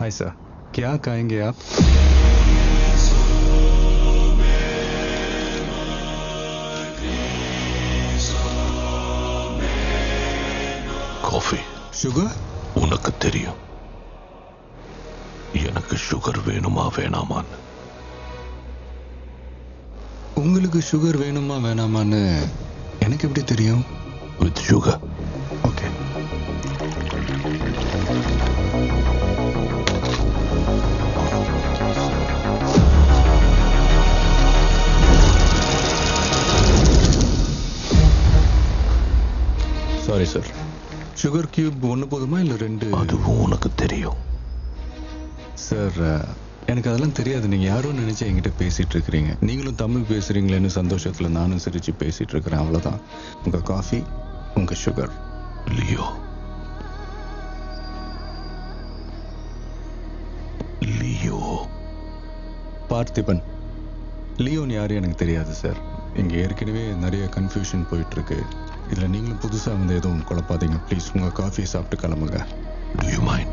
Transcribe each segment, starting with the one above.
Hi sir, क्या कहेंगे आप? காஃபி. சுகர்? உனக்கு தெரியும் எனக்கு சுகர் வேணுமா வேணாமான்னு. உங்களுக்கு சுகர் வேணுமா வேணாமான்னு எனக்கு எப்படி தெரியும்? With sugar. Okay. Sorry sir, sugar cube ஒன்று போதுமா இல்லை 2? அதுவும் உனக்கு தெரியும். சார், எனக்கு அதெல்லாம் தெரியாது. நீங்கள் யாரும் நினச்சி என்கிட்ட பேசிகிட்டு இருக்கிறீங்க. நீங்களும் தமிழ் பேசுகிறீங்களேன்னு சந்தோஷத்தில் நானும் சிரித்து பேசிகிட்டு இருக்கிறேன், அவ்வளோதான். உங்கள் காஃபி, உங்கள் சுகர். Leo, Leo. பார்த்திபன். லியோன்னு யாரும் எனக்கு தெரியாது சார். இங்கே ஏற்கனவே நிறைய கன்ஃபியூஷன் போயிட்டுருக்கு. இதில் நீங்களும் புதுசாக வந்து எதுவும் குழப்பாதீங்க ப்ளீஸ். உங்கள் காஃபியை சாப்பிட்டு கிளம்புங்க. Do you mind?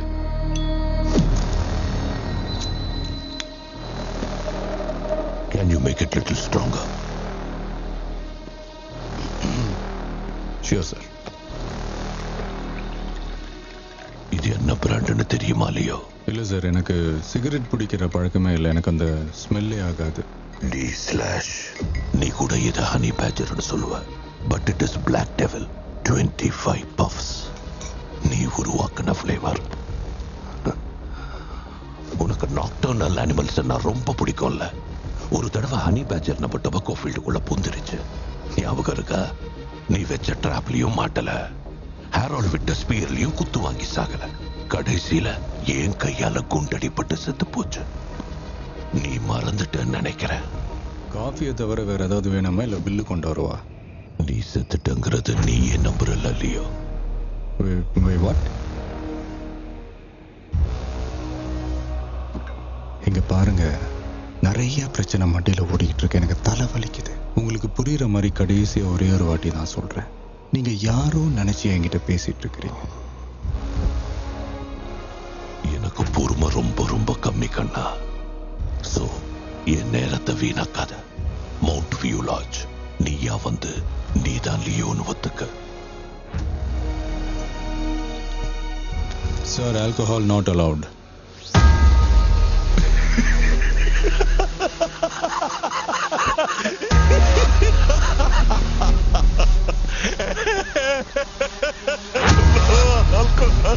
Can you make it little stronger? Sure sir. இது என்ன பிராண்டுன்னு தெரியுமா லியோ? இல்லை சார், எனக்கு சிகரெட் பிடிக்கிற பழக்கமே இல்லை. எனக்கு அந்த ஸ்மெல்லே ஆகாது. நீ கூட இதை ஹனி பேஜர்னு சொல்லுவ, but it is black devil 25 puffs. நீ உருவாக்குன ஃப்ளேவர். உனக்கு நாக்டர்னல் அனிமல்ஸ் ரொம்ப பிடிக்கும்ல. ஒரு தடவை ஹனி பேஜர் நம்ம டொபாக்கோ ஃபீல்டுக்குள்ள புந்துருச்சு, ஞாபகம் இருக்கா? நீ வச்ச டிராப்லயும் மாட்டல, ஹேரோல் விட்ட ஸ்பீர்லயும் குத்து வாங்கி சாகல. கடைசியில என் கையால குண்டடிப்பட்டு செத்து போச்சு. நீ மறந்துட்டேன்னு நினைக்கிறேன். காஃபியை தவிர வேற ஏதாவது வேணுமா, இல்லை பில்லு கொண்டு வருவா? நீ செத்துட்டங்கிறது நீ என் நம்புறல லியோ. வாட்? இங்க பாருங்க, நிறைய பிரச்சனை மண்டையில் ஓடிக்கிட்டு இருக்கு. எனக்கு தலை வலிக்குது. உங்களுக்கு புரியுற மாதிரி கடைசியா ஒரே ஒரு வாட்டி நான் சொல்றேன். நீங்க யாரோ நினைச்சு என்கிட்ட பேசிட்டு இருக்கிறீங்க. எனக்கு பொறுமை ரொம்ப ரொம்ப கம்மி கண்ணா. சோ என் நேரத்தை வீணாக்காத. மவுண்ட் வியூ லாட்ஜ் நீயா வந்து நீதான் லியோன்னு ஒத்துக்க. Sir, alcohol not allowed. alcohol.